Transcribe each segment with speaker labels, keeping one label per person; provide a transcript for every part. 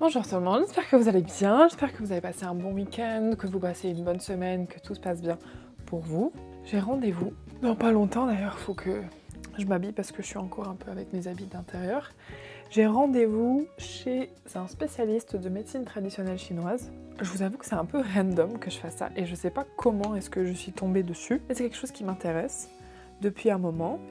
Speaker 1: Bonjour tout le monde, j'espère que vous allez bien, j'espère que vous avez passé un bon week-end, que vous passez une bonne semaine, que tout se passe bien pour vous. J'ai rendez-vous dans pas longtemps d'ailleurs, faut que je m'habille parce que je suis encore un peu avec mes habits d'intérieur. J'ai rendez-vous chez un spécialiste de médecine traditionnelle chinoise. Je vous avoue que c'est un peu random que je fasse ça et je sais pas comment est-ce que je suis tombée dessus, mais c'est quelque chose qui m'intéresse depuis un moment.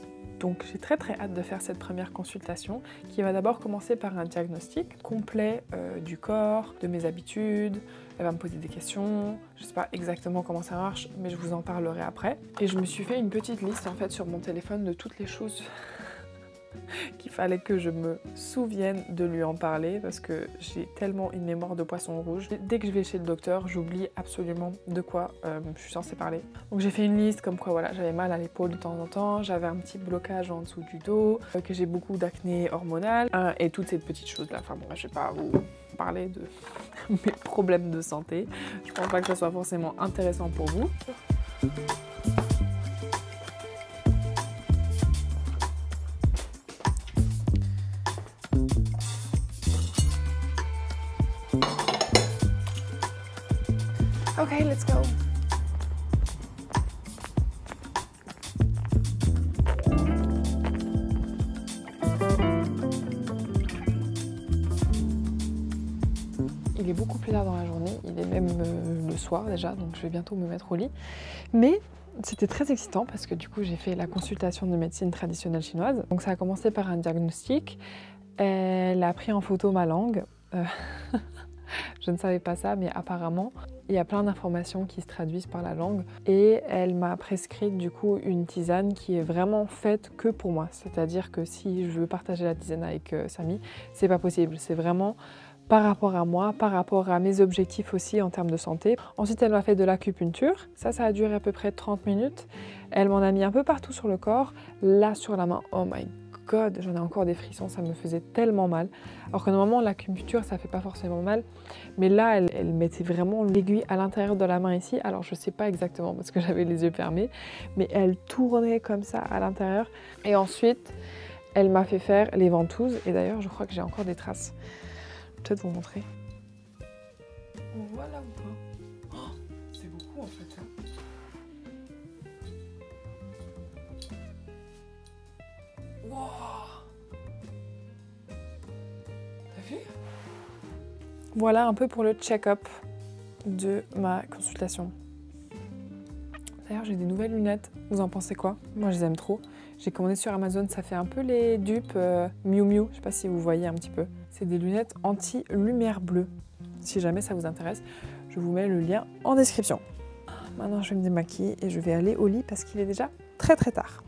Speaker 1: Donc j'ai très hâte de faire cette première consultation qui va d'abord commencer par un diagnostic complet du corps, de mes habitudes. Elle va me poser des questions, je sais pas exactement comment ça marche mais je vous en parlerai après. Et je me suis fait une petite liste en fait sur mon téléphone de toutes les choses qu'il fallait que je me souvienne de lui en parler parce que j'ai tellement une mémoire de poisson rouge. Dès que je vais chez le docteur, j'oublie absolument de quoi je suis censée parler. Donc j'ai fait une liste comme quoi voilà, j'avais mal à l'épaule de temps en temps, j'avais un petit blocage en dessous du dos, que j'ai beaucoup d'acné hormonal et toutes ces petites choses là. Enfin bon, je vais pas vous parler de mes problèmes de santé. Je pense pas que ça soit forcément intéressant pour vous. Ok, let's go. Il est beaucoup plus tard dans la journée, il est même le soir déjà, donc je vais bientôt me mettre au lit. Mais c'était très excitant parce que du coup j'ai fait la consultation de médecine traditionnelle chinoise. Donc ça a commencé par un diagnostic. Elle a pris en photo ma langue. Je ne savais pas ça, mais apparemment, il y a plein d'informations qui se traduisent par la langue. Et elle m'a prescrit du coup une tisane qui est vraiment faite que pour moi. C'est-à-dire que si je veux partager la tisane avec Samy, c'est pas possible. C'est vraiment par rapport à moi, par rapport à mes objectifs aussi en termes de santé. Ensuite, elle m'a fait de l'acupuncture. Ça a duré à peu près 30 minutes. Elle m'en a mis un peu partout sur le corps. Là, sur la main, oh my god, j'en ai encore des frissons, ça me faisait tellement mal. Alors que normalement, l'acupuncture, ça fait pas forcément mal. Mais là, elle mettait vraiment l'aiguille à l'intérieur de la main ici. Alors, je sais pas exactement parce que j'avais les yeux fermés. Mais elle tournait comme ça à l'intérieur. Et ensuite, elle m'a fait faire les ventouses. Et d'ailleurs, je crois que j'ai encore des traces. Peut-être vous montrer. Voilà ou pas? Oh, c'est beaucoup en fait. Hein. Wow. T'as vu? Voilà un peu pour le check-up de ma consultation. D'ailleurs, j'ai des nouvelles lunettes. Vous en pensez quoi? Moi, je les aime trop. J'ai commandé sur Amazon, ça fait un peu les dupes Miu Miu. Je sais pas si vous voyez un petit peu. C'est des lunettes anti-lumière bleue. Si jamais ça vous intéresse, je vous mets le lien en description. Maintenant, je vais me démaquiller et je vais aller au lit parce qu'il est déjà très tard.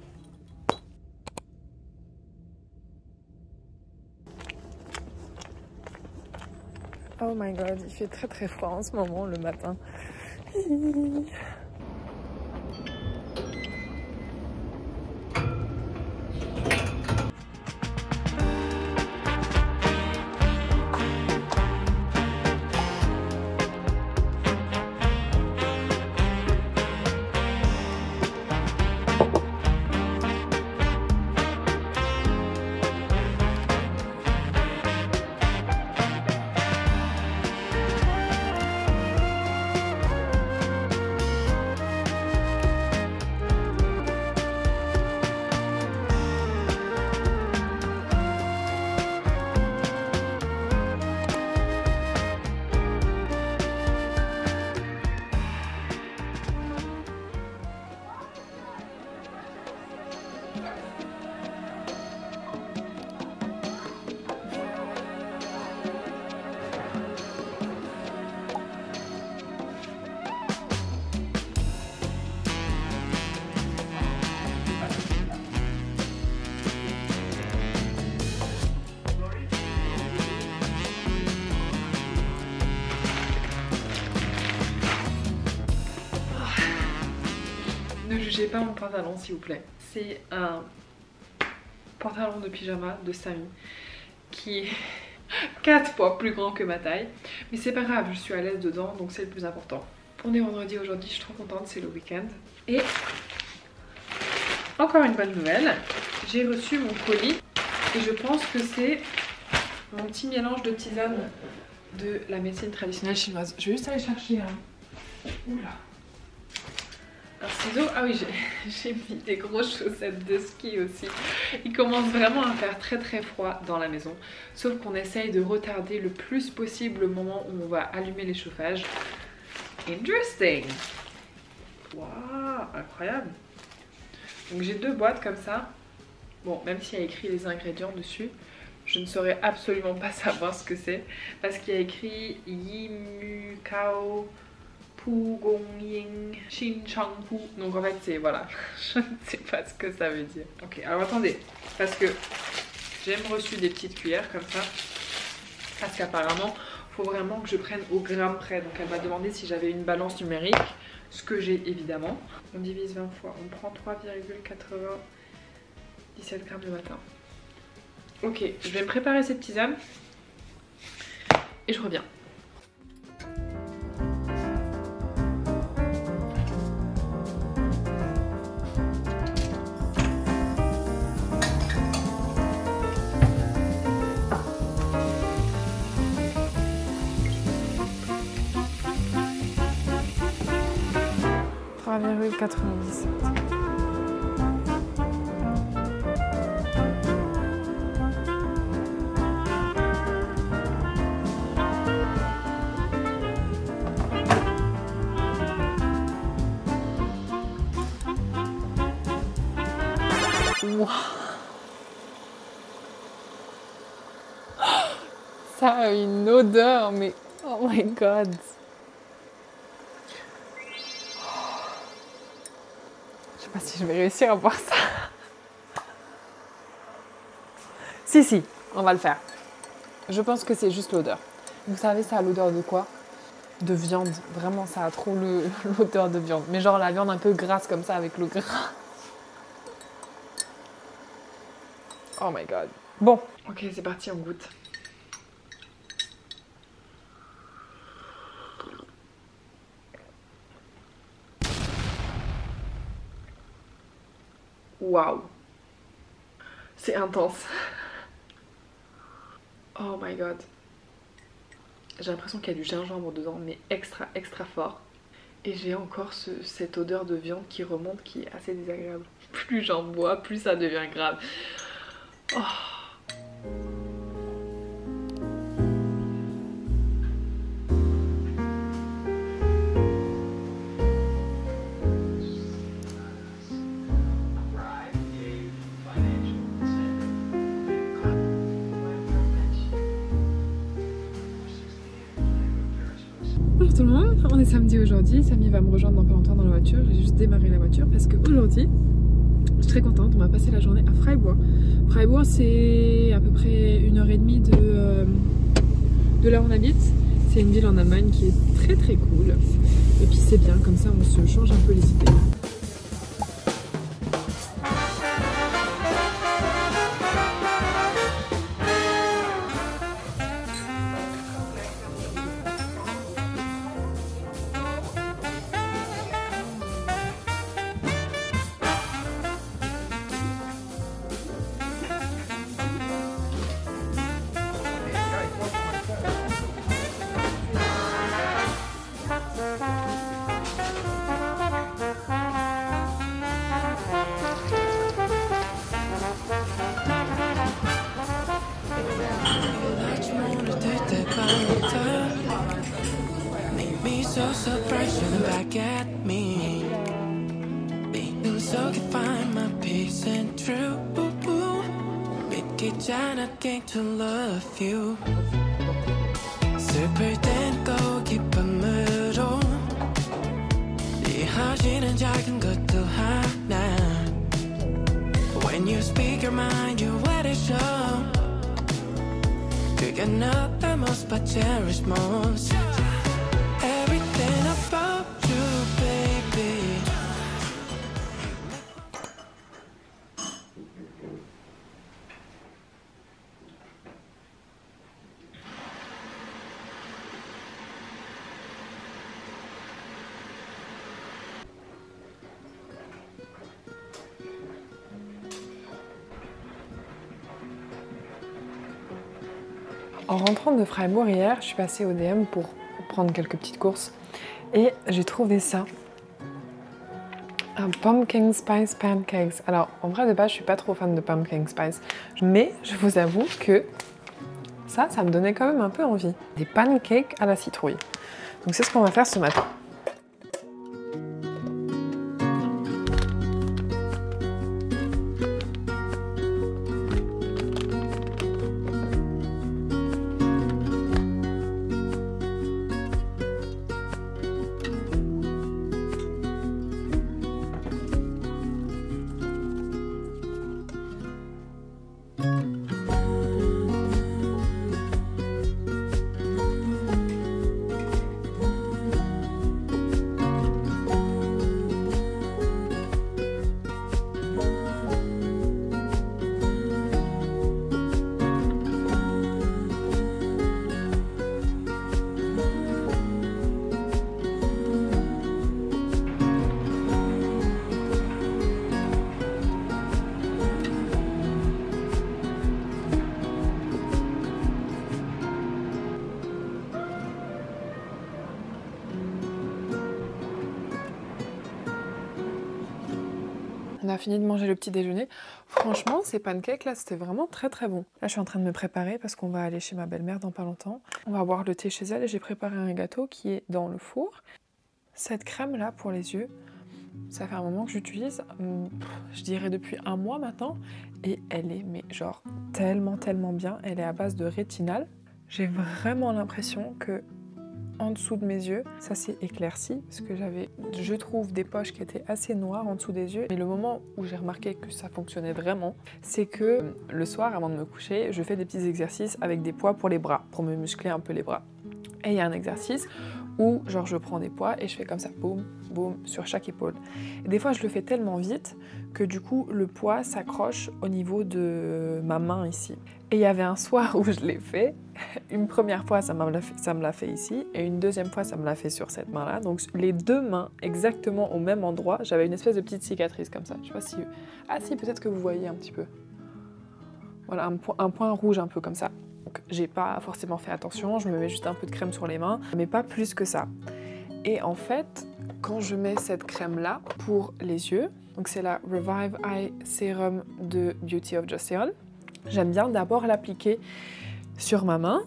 Speaker 1: Oh my god, il fait très froid en ce moment le matin. Ne jugez pas mon pantalon s'il vous plaît. C'est un pantalon de pyjama de Samy qui est 4 fois plus grand que ma taille. Mais c'est pas grave, je suis à l'aise dedans donc c'est le plus important. On est vendredi aujourd'hui, je suis trop contente, c'est le week-end. Et encore une bonne nouvelle, j'ai reçu mon colis et je pense que c'est mon petit mélange de tisane de la médecine traditionnelle chinoise. Je vais juste aller chercher un... Oula. Un ciseau. Ah oui, j'ai mis des grosses chaussettes de ski aussi. Il commence vraiment à faire très très froid dans la maison. Sauf qu'on essaye de retarder le plus possible le moment où on va allumer les chauffages. Interesting. Waouh, incroyable. Donc j'ai 2 boîtes comme ça. Bon, même s'il y a écrit les ingrédients dessus, je ne saurais absolument pas savoir ce que c'est. Parce qu'il y a écrit Yimu Kao Pu Gong Ying Shin Chang Pu. Donc en fait c'est, voilà, je ne sais pas ce que ça veut dire. Ok, alors attendez, parce que j'ai même reçu des petites cuillères comme ça. Parce qu'apparemment, il faut vraiment que je prenne au gramme près. Donc elle m'a demandé si j'avais une balance numérique. Ce que j'ai évidemment. On divise 20 fois, on prend 3,97 grammes le matin. Ok, je vais me préparer cette tisane et je reviens. Wow. Ça a une odeur, mais oh my god. Je sais pas si je vais réussir à boire ça. Si, on va le faire. Je pense que c'est juste l'odeur. Vous savez, ça a l'odeur de quoi? De viande. Vraiment, ça a trop l'odeur de viande. Mais genre la viande un peu grasse comme ça avec le gras. Oh my god. Bon. Ok, c'est parti, on goûte. Waouh. C'est intense. Oh my god. J'ai l'impression qu'il y a du gingembre dedans, mais extra fort. Et j'ai encore cette odeur de viande qui remonte, qui est assez désagréable. Plus j'en bois, plus ça devient grave. Oh. Bonjour tout le monde, on est samedi aujourd'hui. Samy va me rejoindre dans pas longtemps dans la voiture. J'ai juste démarré la voiture parce qu'aujourd'hui, je suis très contente. On va passer la journée à Freiburg. Freiburg, c'est à peu près 1h30 de là où on habite. C'est une ville en Allemagne qui est très cool. Et puis c'est bien, comme ça on se change un peu les idées. So surprised you're back at me. Being so confined, my peace and true. 믿기지 않았게 to love you. 슬플 땐 꼭 기쁨으로 이어지는 작은 것도 하나. When you speak your mind, you let it show. 그게 너 most but cherished most. Everything about you, baby. En rentrant de Freiburg hier, je suis passée au DM pour prendre quelques petites courses et j'ai trouvé ça. Un pumpkin spice pancakes. Alors en vrai de base, je suis pas trop fan de pumpkin spice, mais je vous avoue que ça me donnait quand même un peu envie. Des pancakes à la citrouille. Donc c'est ce qu'on va faire ce matin. On a fini de manger le petit déjeuner. Franchement, ces pancakes là, c'était vraiment très très bon. Là, je suis en train de me préparer parce qu'on va aller chez ma belle-mère dans pas longtemps. On va boire le thé chez elle et j'ai préparé un gâteau qui est dans le four. Cette crème là pour les yeux, ça fait un moment que j'utilise, je dirais depuis un mois maintenant. Et elle est mais genre tellement bien. Elle est à base de rétinal. J'ai vraiment l'impression que en dessous de mes yeux, ça s'est éclairci parce que j'avais, je trouve, des poches qui étaient assez noires en dessous des yeux. Et le moment où j'ai remarqué que ça fonctionnait vraiment, c'est que le soir, avant de me coucher, je fais des petits exercices avec des poids pour les bras, pour me muscler un peu les bras. Et il y a un exercice où genre je prends des poids et je fais comme ça, boum, boum, sur chaque épaule. Et des fois, je le fais tellement vite que du coup, le poids s'accroche au niveau de ma main ici. Et il y avait un soir où je l'ai fait. Une première fois, ça me l'a fait ici. Et une deuxième fois, ça me l'a fait sur cette main-là. Donc les deux mains exactement au même endroit. J'avais une espèce de petite cicatrice comme ça. Je sais pas si... Ah si, peut-être que vous voyez un petit peu. Voilà, un point rouge un peu comme ça. Donc j'ai pas forcément fait attention. Je me mets juste un peu de crème sur les mains. Mais pas plus que ça. Et en fait, quand je mets cette crème-là pour les yeux, donc c'est la Revive Eye Serum de Beauty of Joseon, j'aime bien d'abord l'appliquer sur ma main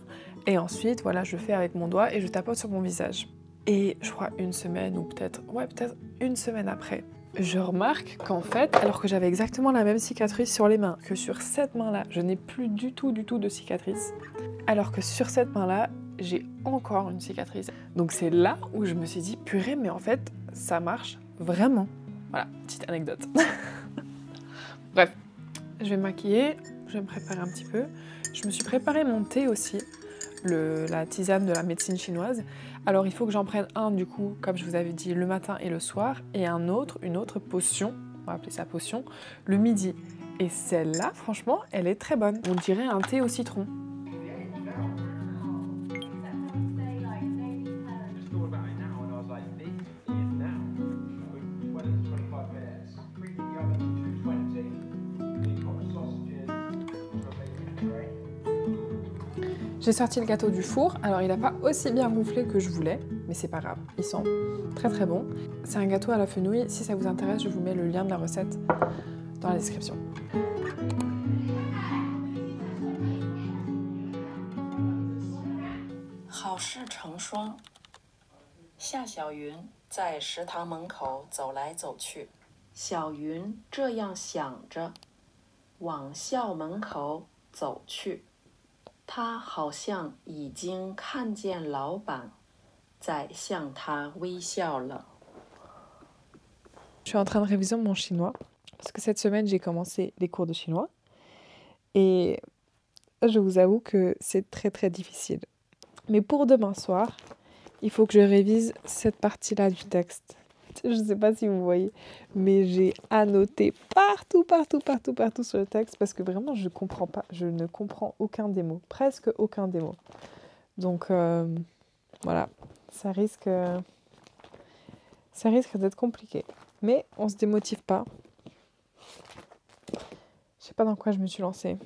Speaker 1: et ensuite voilà, je fais avec mon doigt et je tapote sur mon visage. Et je crois une semaine ou peut-être une semaine après, je remarque qu'en fait, alors que j'avais exactement la même cicatrice sur les mains, que sur cette main-là, je n'ai plus du tout de cicatrice, alors que sur cette main-là, j'ai encore une cicatrice. Donc c'est là où je me suis dit, purée, mais en fait, ça marche vraiment. Voilà, petite anecdote. Bref, je vais me maquiller, je vais me préparer un petit peu. Je me suis préparé mon thé aussi, la tisane de la médecine chinoise. Alors il faut que j'en prenne un du coup, comme je vous avais dit, le matin et le soir, et une autre potion, on va appeler ça potion, le midi. Et celle-là, franchement, elle est très bonne. On dirait un thé au citron. J'ai sorti le gâteau du four, alors il n'a pas aussi bien gonflé que je voulais, mais c'est pas grave, il sent très bon. C'est un gâteau à la fenouil, si ça vous intéresse, je vous mets le lien de la recette dans la description.
Speaker 2: 好事成双，夏小云在食堂门口走来走去。小云这样想着，往校门口走去。她好像已经看见老板在向她微笑了。
Speaker 1: Je suis en train de réviser mon chinois parce que cette semaine j'ai commencé les cours de chinois et je vous avoue que c'est très difficile. Mais pour demain soir, il faut que je révise cette partie-là du texte. Je ne sais pas si vous voyez, mais j'ai annoté partout sur le texte parce que vraiment je comprends pas, je ne comprends aucun des mots, presque aucun des mots. Donc voilà, ça risque d'être compliqué. Mais on se démotive pas. Je sais pas dans quoi je me suis lancée.